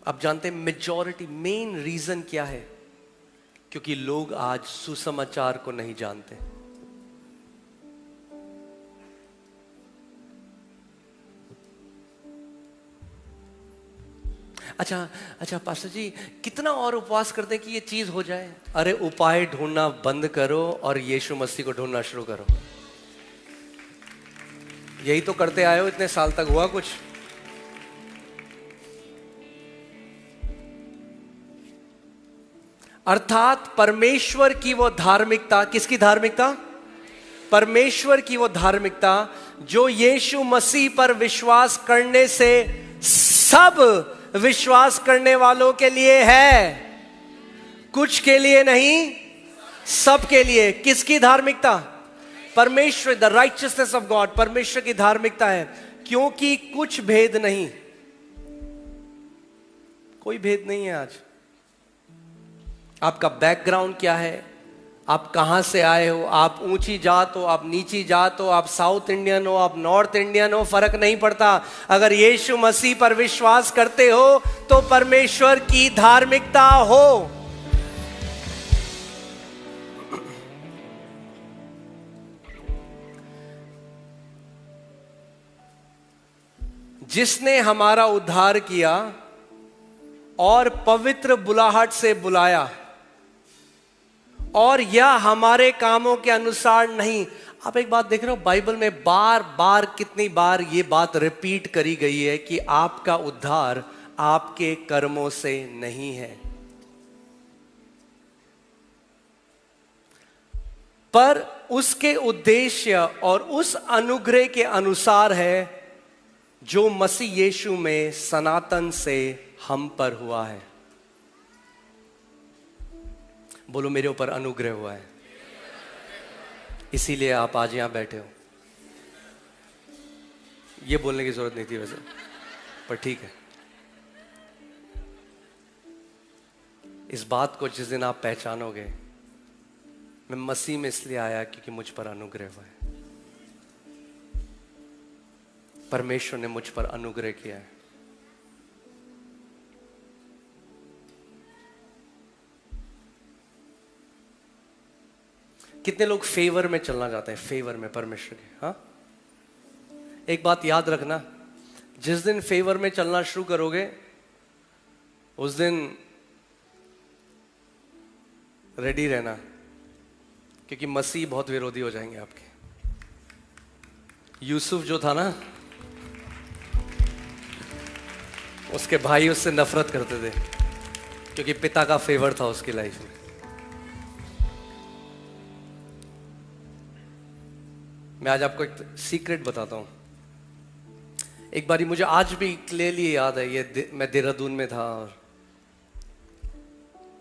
आप जानते हैं मेजॉरिटी, मेन रीजन क्या है? क्योंकि लोग आज सुसमाचार को नहीं जानते। अच्छा पास्टर जी, कितना और उपवास करते हैं कि ये चीज हो जाए? अरे उपाय ढूंढना बंद करो और यीशु मसीह को ढूंढना शुरू करो। यही तो करते आए हो इतने साल तक, हुआ कुछ? अर्थात परमेश्वर की वो धार्मिकता, किसकी धार्मिकता? परमेश्वर की वो धार्मिकता जो यीशु मसीह पर विश्वास करने से सब विश्वास करने वालों के लिए है, कुछ के लिए नहीं, सब के लिए। किसकी धार्मिकता? परमेश्वर, द राइचियसनेस ऑफ गॉड, परमेश्वर की धार्मिकता है। क्योंकि कुछ भेद नहीं, कोई भेद नहीं है। आज आपका बैकग्राउंड क्या है, आप कहां से आए हो, आप ऊंची जात हो, आप नीची जात हो, आप साउथ इंडियन हो, आप नॉर्थ इंडियन हो, फर्क नहीं पड़ता। अगर यीशु मसीह पर विश्वास करते हो तो परमेश्वर की धार्मिकता हो। जिसने हमारा उद्धार किया और पवित्र बुलाहट से बुलाया, और यह हमारे कामों के अनुसार नहीं। आप एक बात देख रहे हो, बाइबल में बार बार, कितनी बार ये बात रिपीट करी गई है कि आपका उद्धार आपके कर्मों से नहीं है, पर उसके उद्देश्य और उस अनुग्रह के अनुसार है जो मसीह यीशु में सनातन से हम पर हुआ है। बोलो, मेरे ऊपर अनुग्रह हुआ है, इसीलिए आप आज यहां बैठे हो। ये बोलने की जरूरत नहीं थी वैसे, पर ठीक है। इस बात को जिस दिन आप पहचानोगे, मैं मसीह में इसलिए आया क्योंकि मुझ पर अनुग्रह हुआ है, परमेश्वर ने मुझ पर अनुग्रह किया है। कितने लोग फेवर में चलना चाहते हैं, फेवर में परमेश्वर के? हाँ, एक बात याद रखना, जिस दिन फेवर में चलना शुरू करोगे उस दिन रेडी रहना, क्योंकि मसीह बहुत विरोधी हो जाएंगे आपके। यूसुफ जो था ना, उसके भाई उससे नफरत करते थे क्योंकि पिता का फेवर था उसकी लाइफ में। मैं आज आपको एक सीक्रेट बताता हूं। एक बारी मुझे आज भी क्लियरली याद है, मैं देहरादून में था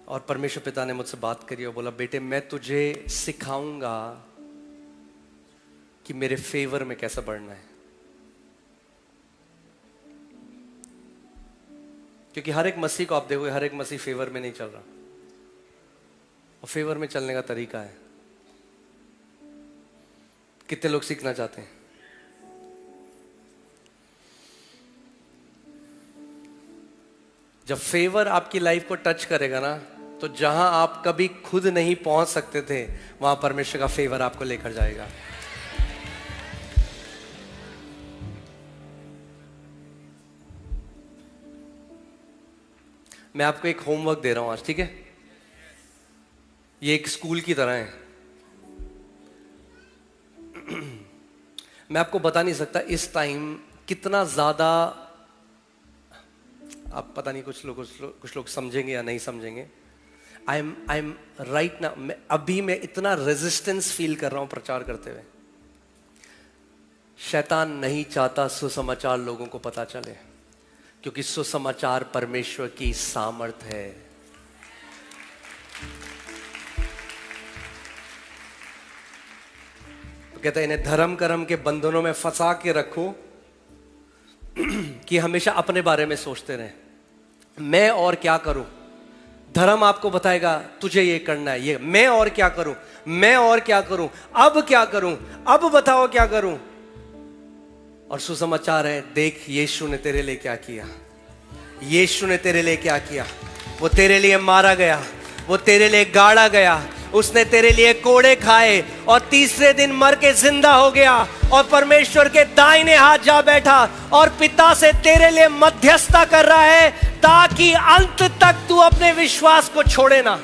और परमेश्वर पिता ने मुझसे बात करी और बोला, बेटे मैं तुझे सिखाऊंगा कि मेरे फेवर में कैसे बढ़ना है। क्योंकि हर एक मसीह को आप देखोगे, हर एक मसीह फेवर में नहीं चल रहा, और फेवर में चलने का तरीका है। कितने लोग सीखना चाहते हैं? जब फेवर आपकी लाइफ को टच करेगा ना, तो जहां आप कभी खुद नहीं पहुंच सकते थे, वहां परमेश्वर का फेवर आपको लेकर जाएगा। मैं आपको एक होमवर्क दे रहा हूं आज, ठीक है? ये एक स्कूल की तरह है। मैं आपको बता नहीं सकता इस टाइम कितना ज्यादा, आप पता नहीं, कुछ लोग समझेंगे या नहीं समझेंगे। आई एम राइट ना, अभी मैं इतना रेजिस्टेंस फील कर रहा हूं प्रचार करते हुए। शैतान नहीं चाहता सुसमाचार लोगों को पता चले, क्योंकि सुसमाचार परमेश्वर की सामर्थ है। तो कहते हैं इन्हें धर्म कर्म के बंधनों में फंसा के रखो कि हमेशा अपने बारे में सोचते रहे, मैं और क्या करूं। धर्म आपको बताएगा तुझे ये करना है, ये मैं और क्या करूं, मैं और क्या करूं, अब क्या करूं, अब बताओ क्या करूं। और सुसमाचार है, देख यीशु ने तेरे लिए क्या किया, यीशु ने तेरे लिए क्या किया? वो तेरे लिए मारा गया, वो तेरे लिए गाड़ा गया, उसने तेरे लिए कोड़े खाए और तीसरे दिन मर के जिंदा हो गया और परमेश्वर के दाहिने हाथ जा बैठा और पिता से तेरे लिए मध्यस्थता कर रहा है, ताकि अंत तक तू अपने विश्वास को छोड़े ना।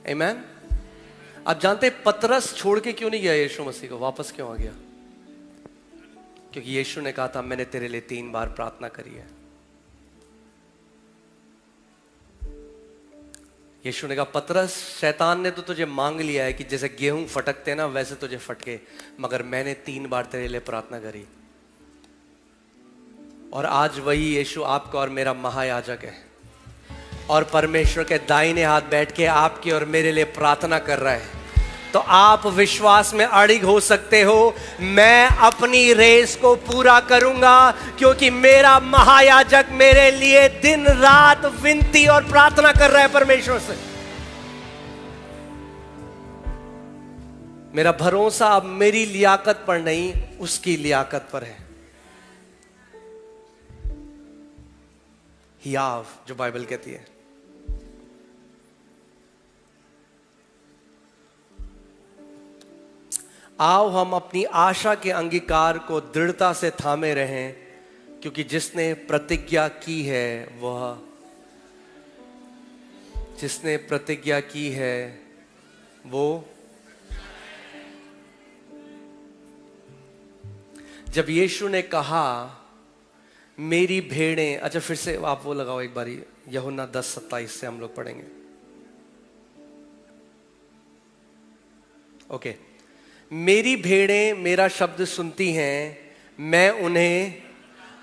आमीन। आप जानते पतरस छोड़ के क्यों नहीं गया यीशु मसीह को? वापस क्यों आ गया? क्योंकि यीशु ने कहा था मैंने तेरे लिए 3 बार प्रार्थना करी है। यीशु ने कहा पतरस, शैतान ने तो तुझे मांग लिया है कि जैसे गेहूं फटकते ना वैसे तुझे फटके, मगर मैंने 3 बार तेरे लिए प्रार्थना करी। और आज वही यीशु आपका और मेरा महायाजक है और परमेश्वर के दाहिने हाथ बैठ के आपकी और मेरे लिए प्रार्थना कर रहा है। तो आप विश्वास में अड़िग हो सकते हो, मैं अपनी रेस को पूरा करूंगा, क्योंकि मेरा महायाजक मेरे लिए दिन रात विनती और प्रार्थना कर रहा है परमेश्वर से। मेरा भरोसा अब मेरी लियाकत पर नहीं, उसकी लियाकत पर है। हियाव जो बाइबल कहती है। आओ हम अपनी आशा के अंगीकार को दृढ़ता से थामे रहें, क्योंकि जिसने प्रतिज्ञा की है वो जब यीशु ने कहा मेरी भेड़ें, अच्छा फिर से आप वो लगाओ एक बारी, यूहन्ना 10:27 से हम लोग पढ़ेंगे। ओके। मेरी भेड़ें मेरा शब्द सुनती हैं, मैं उन्हें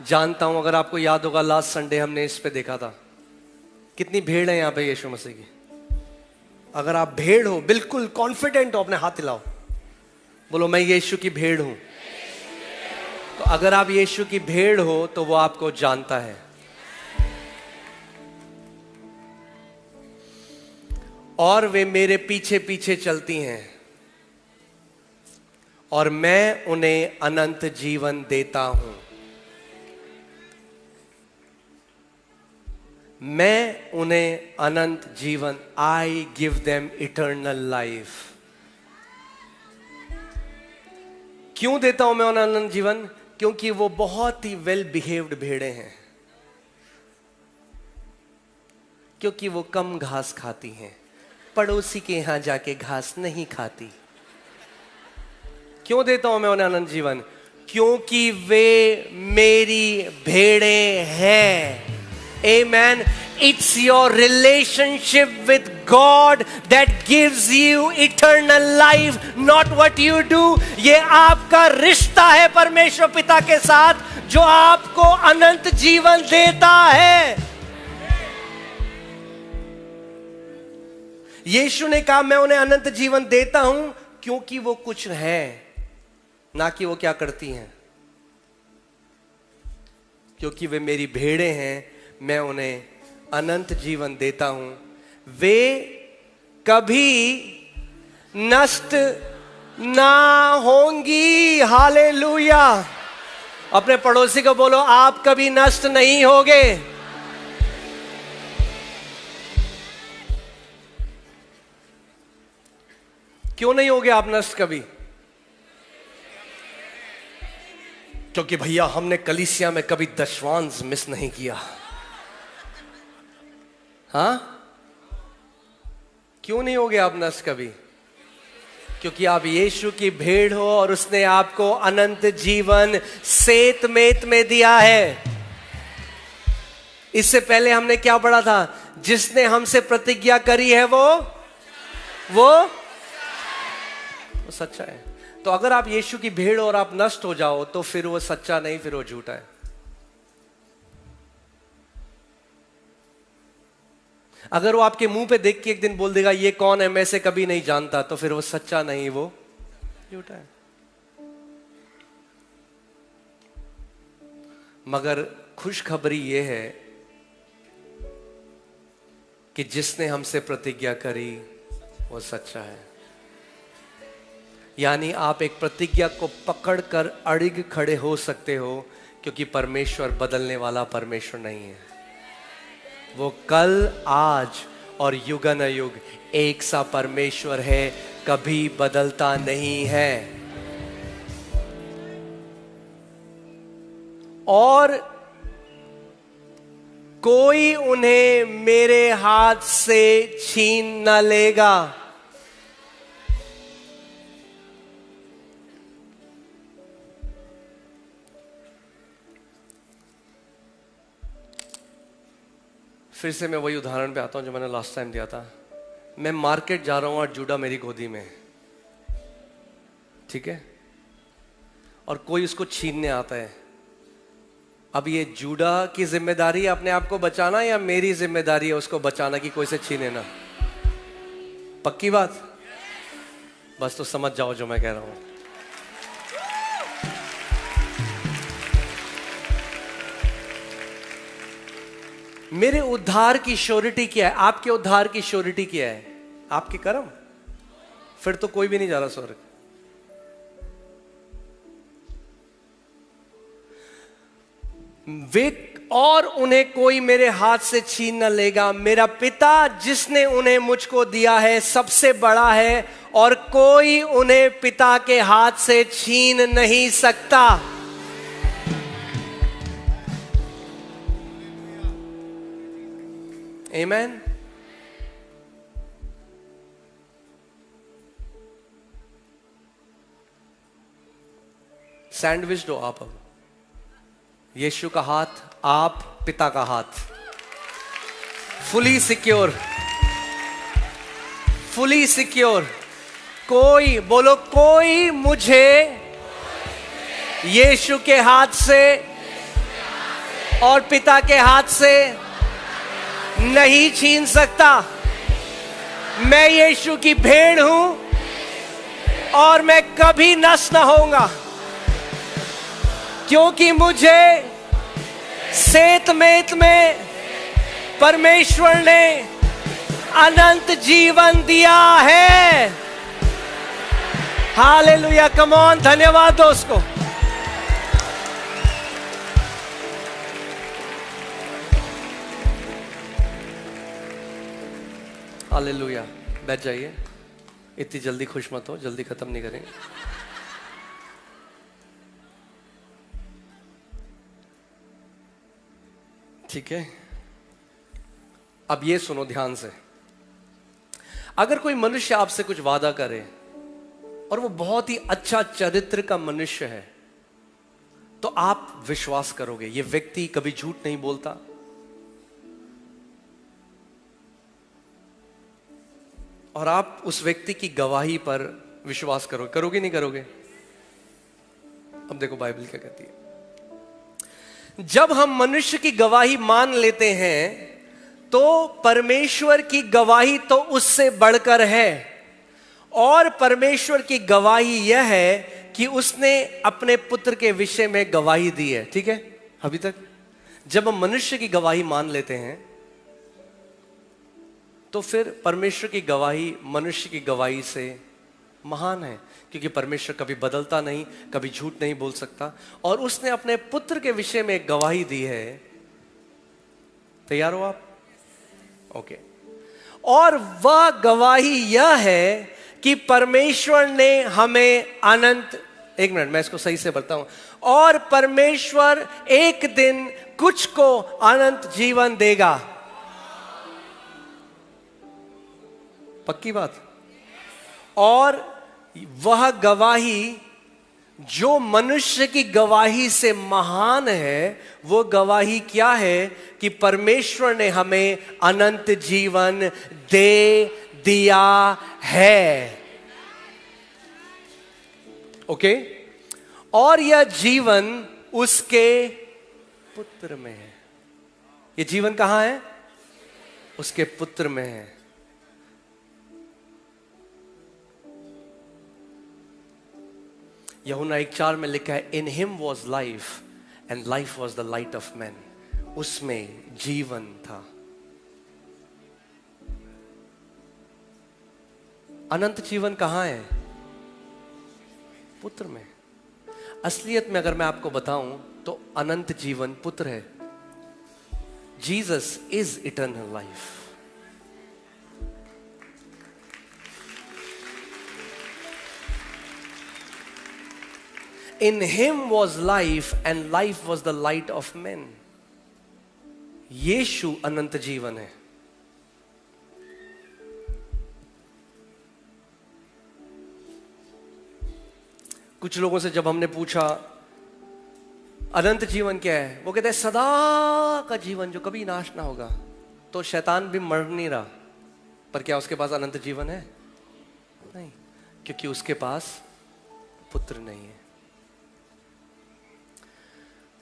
जानता हूं। अगर आपको याद होगा लास्ट संडे हमने इस पे देखा था कितनी भेड़ है यहां पे यीशु मसीह की। अगर आप भेड़ हो, बिल्कुल कॉन्फिडेंट हो, अपने हाथ हिलाओ, बोलो मैं यीशु की भेड़ हूं। तो अगर आप यीशु की भेड़ हो तो वो आपको जानता है और वे मेरे पीछे पीछे चलती हैं और मैं उन्हें अनंत जीवन देता हूं। मैं उन्हें अनंत जीवन, I give them eternal life. क्यों देता हूं मैं उन्हें अनंत जीवन? क्योंकि वो बहुत ही वेल बिहेव्ड भेड़ें हैं, क्योंकि वो कम घास खाती हैं, पड़ोसी के यहां जाके घास नहीं खाती। क्यों देता हूं मैं उन्हें अनंत जीवन? क्योंकि वे मेरी भेड़ें हैं। Amen. It's your relationship with God that gives you eternal life, not what you do. ये आपका रिश्ता है परमेश्वर पिता के साथ जो आपको अनंत जीवन देता है। यीशु ने कहा मैं उन्हें अनंत जीवन देता हूं क्योंकि वो कुछ है, ना कि वो क्या करती हैं। क्योंकि वे मेरी भेड़ें हैं, मैं उन्हें अनंत जीवन देता हूं, वे कभी नष्ट ना होंगी। हालेलुया। अपने पड़ोसी को बोलो आप कभी नष्ट नहीं होगे। क्यों नहीं होगे आप नष्ट कभी? क्योंकि भैया हमने कलीसिया में कभी दशवांश मिस नहीं किया। हाँ, क्यों नहीं होगे आप नष्ट कभी? क्योंकि आप यीशु की भेड़ हो और उसने आपको अनंत जीवन सेत मेत में दिया है। इससे पहले हमने क्या पढ़ा था? जिसने हमसे प्रतिज्ञा करी है वो सच्चा है। तो अगर आप यीशु की भेड़ और आप नष्ट हो जाओ तो फिर वो सच्चा नहीं, फिर वो झूठा है। अगर वो आपके मुंह पे देख के एक दिन बोल देगा ये कौन है, मैं इसे कभी नहीं जानता, तो फिर वो सच्चा नहीं, वो झूठा है। मगर खुशखबरी ये है कि जिसने हमसे प्रतिज्ञा करी वो सच्चा है। यानी आप एक प्रतिज्ञा को पकड़कर अड़िग खड़े हो सकते हो, क्योंकि परमेश्वर बदलने वाला परमेश्वर नहीं है। वो कल, आज और युगानुयुग एक सा परमेश्वर है, कभी बदलता नहीं है। और कोई उन्हें मेरे हाथ से छीन न लेगा। फिर से मैं वही उदाहरण पे आता हूं जो मैंने लास्ट टाइम दिया था। मैं मार्केट जा रहा हूं और जूडा मेरी गोदी में है, ठीक है, और कोई उसको छीनने आता है। अब ये जूडा की जिम्मेदारी है अपने आप को बचाना, या मेरी जिम्मेदारी है उसको बचाना कि कोई से छीने ना? पक्की बात? बस तो समझ जाओ जो मैं कह रहा हूं। मेरे उद्धार की श्योरिटी क्या है? आपके उद्धार की श्योरिटी क्या है? आपके कर्म। फिर तो कोई भी नहीं जा रहा स्वर्ग। वे और उन्हें कोई मेरे हाथ से छीन न लेगा। मेरा पिता जिसने उन्हें मुझको दिया है सबसे बड़ा है, और कोई उन्हें पिता के हाथ से छीन नहीं सकता। आमीन। सैंडविच दो आप। अब यीशु का हाथ, आप पिता का हाथ, फुली सिक्योर, फुली सिक्योर। कोई बोलो, कोई मुझे यीशु के हाथ से और पिता के हाथ से नहीं छीन सकता। मैं यीशु की भेड़ हूं और मैं कभी नष्ट न होऊंगा, क्योंकि मुझे सेतमेत में परमेश्वर ने अनंत जीवन दिया है। हालेलुया, कम ऑन, धन्यवाद दोस्त को। हालेलुया। बैठ जाइए, इतनी जल्दी खुश मत हो, जल्दी खत्म नहीं करेंगे। ठीक है, अब ये सुनो ध्यान से। अगर कोई मनुष्य आपसे कुछ वादा करे और वो बहुत ही अच्छा चरित्र का मनुष्य है, तो आप विश्वास करोगे ये व्यक्ति कभी झूठ नहीं बोलता, और आप उस व्यक्ति की गवाही पर विश्वास करोगे। करोगे नहीं करोगे? अब देखो बाइबल क्या कहती है। जब हम मनुष्य की गवाही मान लेते हैं तो परमेश्वर की गवाही तो उससे बढ़कर है, और परमेश्वर की गवाही यह है कि उसने अपने पुत्र के विषय में गवाही दी है। ठीक है, अभी तक जब हम मनुष्य की गवाही मान लेते हैं तो फिर परमेश्वर की गवाही मनुष्य की गवाही से महान है, क्योंकि परमेश्वर कभी बदलता नहीं, कभी झूठ नहीं बोल सकता, और उसने अपने पुत्र के विषय में एक गवाही दी है। तैयार हो आप? ओके। और वह गवाही यह है कि परमेश्वर ने हमें अनंत, एक मिनट मैं इसको सही से बताऊं, और परमेश्वर एक दिन कुछ को अनंत जीवन देगा। पक्की बात? और वह गवाही जो मनुष्य की गवाही से महान है, वो गवाही क्या है कि परमेश्वर ने हमें अनंत जीवन दे दिया है। ओके? और यह जीवन उसके पुत्र में है। ये जीवन कहां है? उसके पुत्र में है। यूहन्ना 1:4 में लिखा है, in him was life and life was the light of man. उसमें जीवन था। अनंत जीवन कहां है? पुत्र में। असलियत में अगर मैं आपको बताऊं तो अनंत जीवन पुत्र है। Jesus is eternal life. In him was life and life was the light of men. यीशु अनंत जीवन है। कुछ लोगों से जब हमने पूछा अनंत जीवन क्या है, वो कहते हैं सदा का जीवन जो कभी नाश ना होगा। तो शैतान भी मर नहीं रहा, पर क्या उसके पास अनंत जीवन है? नहीं, क्योंकि उसके पास पुत्र नहीं है।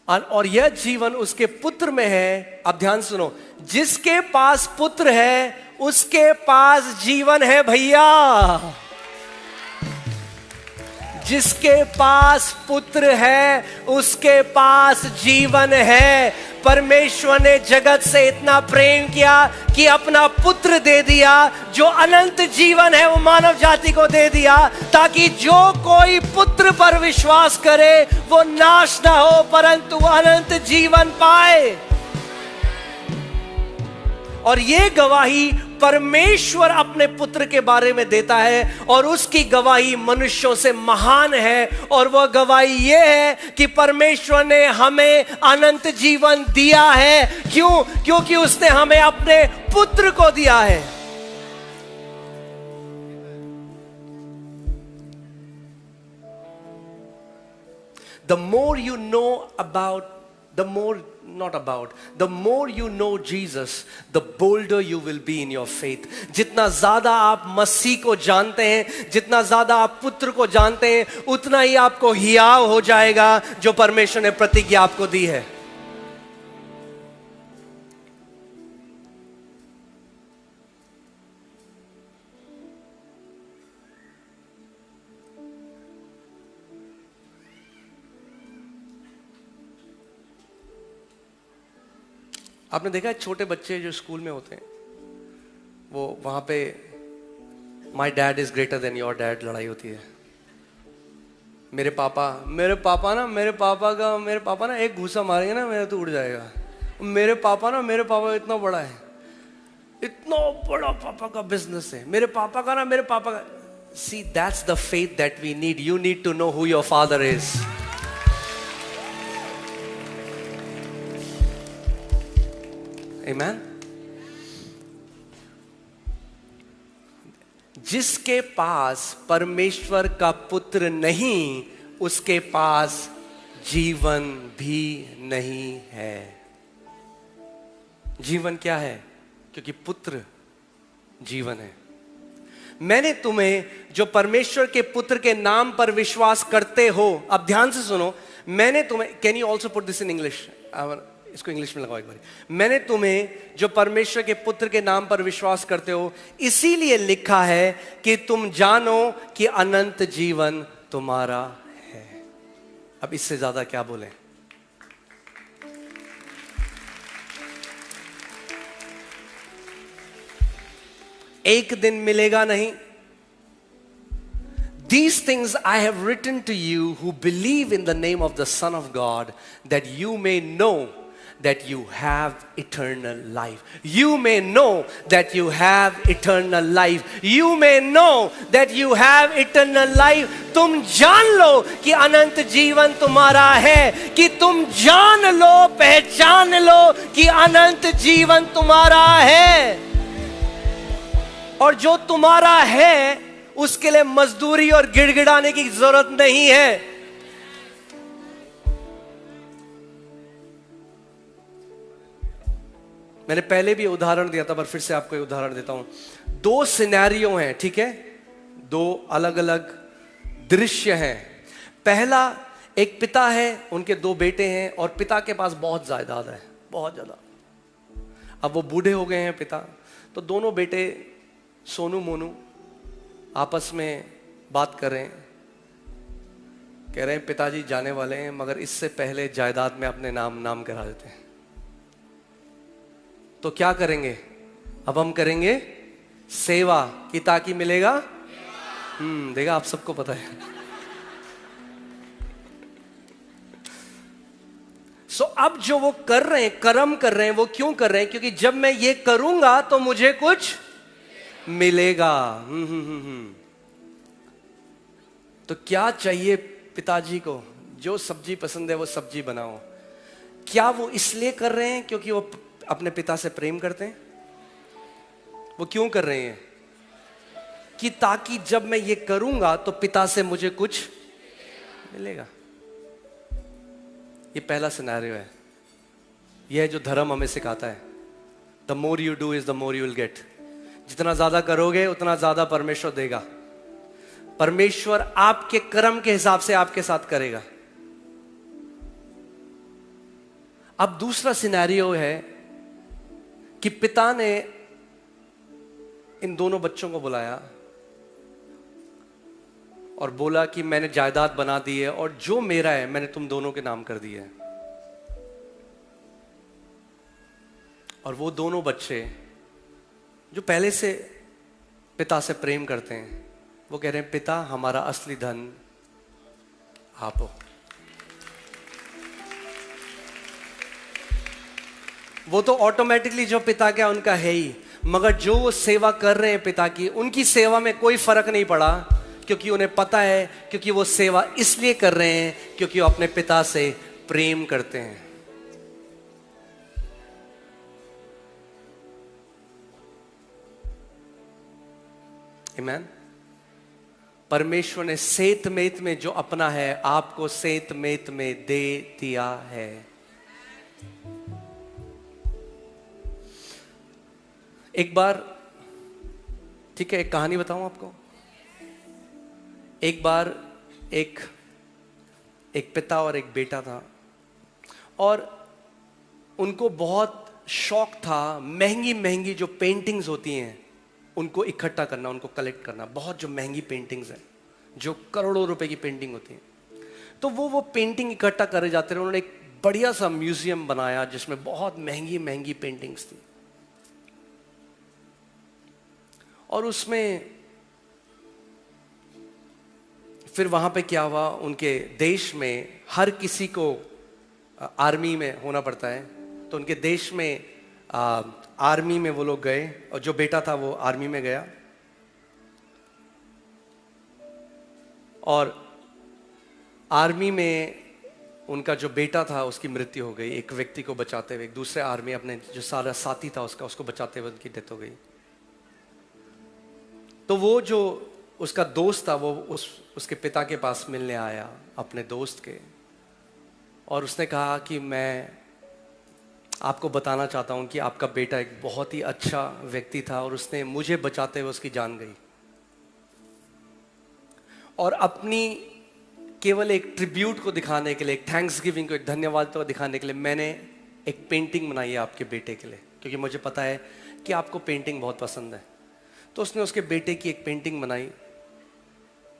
और यह जीवन उसके पुत्र में है। अब ध्यान सुनो, जिसके पास पुत्र है उसके पास जीवन है भैया। जिसके पास पुत्र है उसके पास जीवन है। परमेश्वर ने जगत से इतना प्रेम किया कि अपना पुत्र दे दिया, जो अनंत जीवन है वो मानव जाति को दे दिया, ताकि जो कोई पुत्र पर विश्वास करे वो नाश ना हो परंतु अनंत जीवन पाए। और ये गवाही परमेश्वर अपने पुत्र के बारे में देता है, और उसकी गवाही मनुष्यों से महान है। और वह गवाही ये है कि परमेश्वर ने हमें अनंत जीवन दिया है। क्यों? क्योंकि उसने हमें अपने पुत्र को दिया है। The more you know about, the more the more you know Jesus, the bolder you will be in your faith. जितना ज्यादा आप मसीह को जानते हैं, जितना ज्यादा आप पुत्र को जानते हैं, उतना ही आपको हियाव हो जाएगा जो परमेश्वर ने प्रतिज्ञा आपको दी है। आपने देखा है छोटे बच्चे जो स्कूल में होते हैं, वो वहां पे my dad is greater than your dad लड़ाई होती है। मेरे पापा ना एक घूसा मारेंगे ना मेरा तो उड़ जाएगा। मेरे पापा इतना बड़ा है, इतना बड़ा पापा का बिजनेस है। मेरे पापा का see that's the faith that we need. You need to know who your father is. Amen? जिसके पास परमेश्वर का पुत्र नहीं, उसके पास जीवन भी नहीं है। जीवन क्या है? क्योंकि पुत्र जीवन है। मैंने तुम्हें जो परमेश्वर के पुत्र के नाम पर विश्वास करते हो, अब ध्यान से सुनो, मैंने तुम्हें, can you also put this in English? इसको इंग्लिश में लगाओ एक बार। मैंने तुम्हें जो परमेश्वर के पुत्र के नाम पर विश्वास करते हो इसीलिए लिखा है कि तुम जानो कि अनंत जीवन तुम्हारा है। अब इससे ज्यादा क्या बोलें? एक दिन मिलेगा नहीं। These things I have written to you who believe in the name of the Son of God, that you may know that you have eternal life. You may know that you have eternal life. You may know that you have eternal life. तुम जान लो कि अनंत जीवन तुम्हारा है, कि तुम जान लो, पहचान लो कि अनंत जीवन तुम्हारा है। और जो तुम्हारा है उसके लिए मजदूरी और गिड़गिड़ाने की जरूरत नहीं है। मैंने पहले भी उदाहरण दिया था, पर फिर से आपको एक उदाहरण देता हूं। दो सिनेरियो हैं, ठीक है? दो अलग अलग दृश्य हैं। पहला, एक पिता है, उनके दो बेटे हैं और पिता के पास बहुत जायदाद है, बहुत ज्यादा। अब वो बूढ़े हो गए हैं पिता, तो दोनों बेटे सोनू मोनू आपस में बात कर रहे हैं, कह रहे हैं पिताजी जाने वाले हैं, मगर इससे पहले जायदाद में अपने नाम करा देते हैं। तो क्या करेंगे? अब हम करेंगे सेवा कि ताकि मिलेगा। देखा, आप सबको पता है। अब जो वो कर रहे हैं, कर्म कर रहे हैं, वो क्यों कर रहे हैं? क्योंकि जब मैं ये करूंगा तो मुझे कुछ मिलेगा। तो क्या चाहिए पिताजी को? जो सब्जी पसंद है वो सब्जी बनाओ। क्या वो इसलिए कर रहे हैं क्योंकि वो अपने पिता से प्रेम करते हैं? वो क्यों कर रहे हैं? कि ताकि जब मैं ये करूंगा तो पिता से मुझे कुछ मिलेगा। ये पहला सिनेरियो है। यह है जो धर्म हमें सिखाता है। The more you do is the more you will get. जितना ज्यादा करोगे उतना ज्यादा परमेश्वर देगा। परमेश्वर आपके कर्म के हिसाब से आपके साथ करेगा। अब दूसरा सिनेरियो है कि पिता ने इन दोनों बच्चों को बुलाया और बोला कि मैंने जायदाद बना दी है और जो मेरा है मैंने तुम दोनों के नाम कर दिया है। और वो दोनों बच्चे जो पहले से पिता से प्रेम करते हैं, वो कह रहे हैं पिता हमारा असली धन आप हो। वो तो ऑटोमेटिकली जो पिता का उनका है ही, मगर जो वो सेवा कर रहे हैं पिता की, उनकी सेवा में कोई फर्क नहीं पड़ा, क्योंकि उन्हें पता है, क्योंकि वो सेवा इसलिए कर रहे हैं क्योंकि वो अपने पिता से प्रेम करते हैं। आमीन। परमेश्वर ने सेत मेत में जो अपना है आपको सेत मेत में दे दिया है। एक बार, ठीक है, एक कहानी बताऊं आपको। एक बार एक पिता और एक बेटा था और उनको बहुत शौक था महंगी महंगी जो पेंटिंग्स होती हैं उनको इकट्ठा करना, उनको कलेक्ट करना। बहुत जो महंगी पेंटिंग्स हैं जो करोड़ों रुपए की पेंटिंग होती हैं, तो वो पेंटिंग इकट्ठा करे जाते रहे। उन्होंने एक बढ़िया सा म्यूजियम बनाया जिसमें बहुत महंगी महंगी पेंटिंग्स थी। और उसमें फिर वहां पे क्या हुआ, उनके देश में हर किसी को आर्मी में होना पड़ता है, तो उनके देश में आर्मी में वो लोग गए और जो बेटा था वो आर्मी में गया और आर्मी में उनका जो बेटा था उसकी मृत्यु हो गई। एक व्यक्ति को बचाते हुए, एक दूसरे आर्मी अपने जो सारा साथी था उसको बचाते हुए उनकी डेथ हो गई। तो वो जो उसका दोस्त था वो उसके पिता के पास मिलने आया अपने दोस्त के, और उसने कहा कि मैं आपको बताना चाहता हूं कि आपका बेटा एक बहुत ही अच्छा व्यक्ति था और उसने मुझे बचाते हुए उसकी जान गई। और अपनी केवल एक ट्रिब्यूट को दिखाने के लिए, एक थैंक्स गिविंग को, एक धन्यवाद को दिखाने के लिए मैंने एक पेंटिंग बनाई है आपके बेटे के लिए, क्योंकि मुझे पता है कि आपको पेंटिंग बहुत पसंद है। तो उसने उसके बेटे की एक पेंटिंग बनाई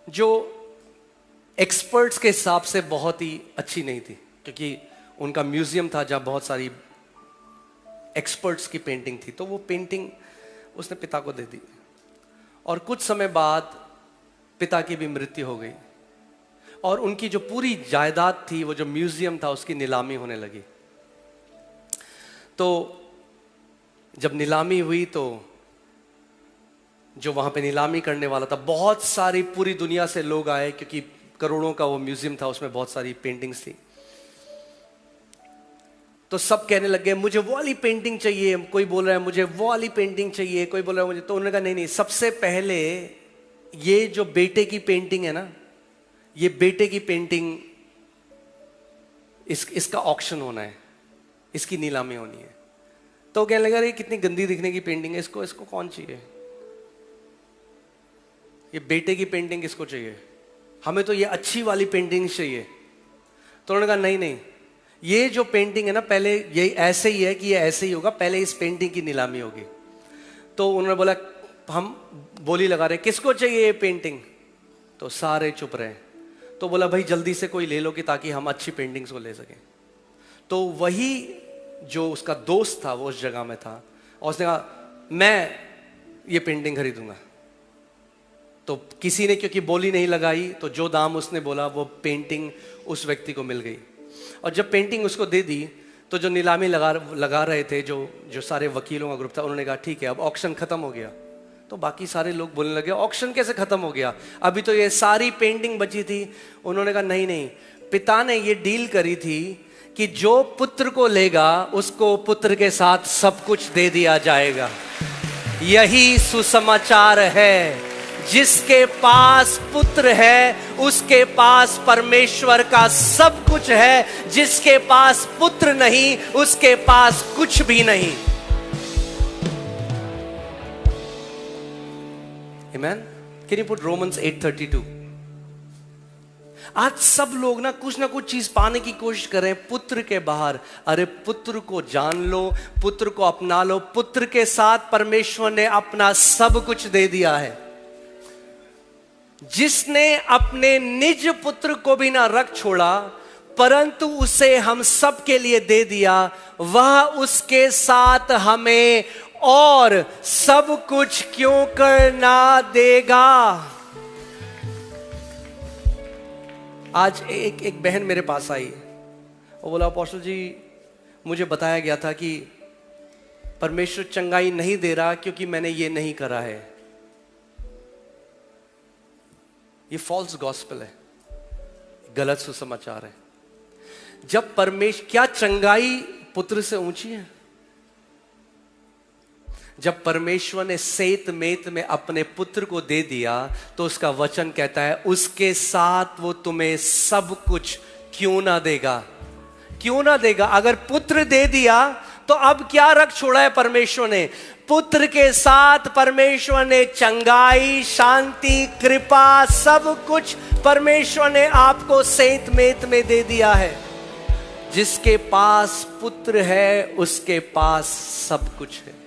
जो एक्सपर्ट्स के हिसाब से बहुत ही अच्छी नहीं थी, क्योंकि उनका म्यूजियम था जहां बहुत सारी एक्सपर्ट्स की पेंटिंग थी। तो वो पेंटिंग उसने पिता को दे दी और कुछ समय बाद पिता की भी मृत्यु हो गई और उनकी जो पूरी जायदाद थी, वो जो म्यूजियम था, उसकी नीलामी होने लगी। तो जब नीलामी हुई तो जो वहां पे नीलामी करने वाला था, बहुत सारी पूरी दुनिया से लोग आए, क्योंकि करोड़ों का वो म्यूजियम था, उसमें बहुत सारी पेंटिंग्स थी। तो सब कहने लग गए मुझे वो वाली पेंटिंग चाहिए, कोई बोल रहा है मुझे वो वाली पेंटिंग चाहिए, कोई बोल रहा है मुझे। तो उन्होंने कहा नहीं नहीं, सबसे पहले ये जो बेटे की पेंटिंग है ना, ये बेटे की पेंटिंग, इसका ऑक्शन होना है, इसकी नीलामी होनी है। तो कहने लगा, अरे कितनी गंदी दिखने की पेंटिंग है, इसको कौन चाहिए? ये बेटे की पेंटिंग किसको चाहिए? हमें तो ये अच्छी वाली पेंटिंग चाहिए। तो उन्होंने कहा नहीं नहीं, ये जो पेंटिंग है ना, पहले ये ऐसे ही है कि ये ऐसे ही होगा, पहले इस पेंटिंग की नीलामी होगी। तो उन्होंने बोला, हम बोली लगा रहे किसको चाहिए ये पेंटिंग? तो सारे चुप रहे। तो बोला भाई जल्दी से कोई ले लो कि ताकि हम अच्छी पेंटिंग्स को ले सकें। तो वही जो उसका दोस्त था वो उस जगह में था और उसने कहा मैं ये पेंटिंग खरीदूंगा। तो किसी ने क्योंकि बोली नहीं लगाई, तो जो दाम उसने बोला वो पेंटिंग उस व्यक्ति को मिल गई। और जब पेंटिंग उसको दे दी तो जो नीलामी लगा रहे थे, जो सारे वकीलों का ग्रुप था, उन्होंने कहा ठीक है अब ऑक्शन खत्म हो गया। तो बाकी सारे लोग बोलने लगे ऑक्शन कैसे खत्म हो गया, अभी तो ये सारी पेंटिंग बची थी। उन्होंने कहा नहीं नहीं, पिता ने ये डील करी थी कि जो पुत्र को लेगा उसको पुत्र के साथ सब कुछ दे दिया जाएगा। यही सुसमाचार है, जिसके पास पुत्र है उसके पास परमेश्वर का सब कुछ है, जिसके पास पुत्र नहीं उसके पास कुछ भी नहीं। Amen? Can you put Romans 8:32? आज सब लोग ना कुछ चीज पाने की कोशिश कर रहे हैं पुत्र के बाहर। अरे पुत्र को जान लो, पुत्र को अपना लो। पुत्र के साथ परमेश्वर ने अपना सब कुछ दे दिया है। जिसने अपने निज पुत्र को भी ना रख छोड़ा परंतु उसे हम सब के लिए दे दिया, वह उसके साथ हमें और सब कुछ क्यों करना देगा। आज एक बहन मेरे पास आई, वो बोला अपोस्टल जी मुझे बताया गया था कि परमेश्वर चंगाई नहीं दे रहा क्योंकि मैंने ये नहीं करा है। ये फॉल्स गॉस्पेल है, गलत सुसमाचार है। जब परमेश्वर, क्या चंगाई पुत्र से ऊंची है? जब परमेश्वर ने सेत मेत में अपने पुत्र को दे दिया तो उसका वचन कहता है उसके साथ वो तुम्हें सब कुछ क्यों ना देगा, क्यों ना देगा। अगर पुत्र दे दिया तो अब क्या रख छोड़ा है परमेश्वर ने? पुत्र के साथ परमेश्वर ने चंगाई, शांति, कृपा, सब कुछ परमेश्वर ने आपको सेत मेत में दे दिया है। जिसके पास पुत्र है उसके पास सब कुछ है।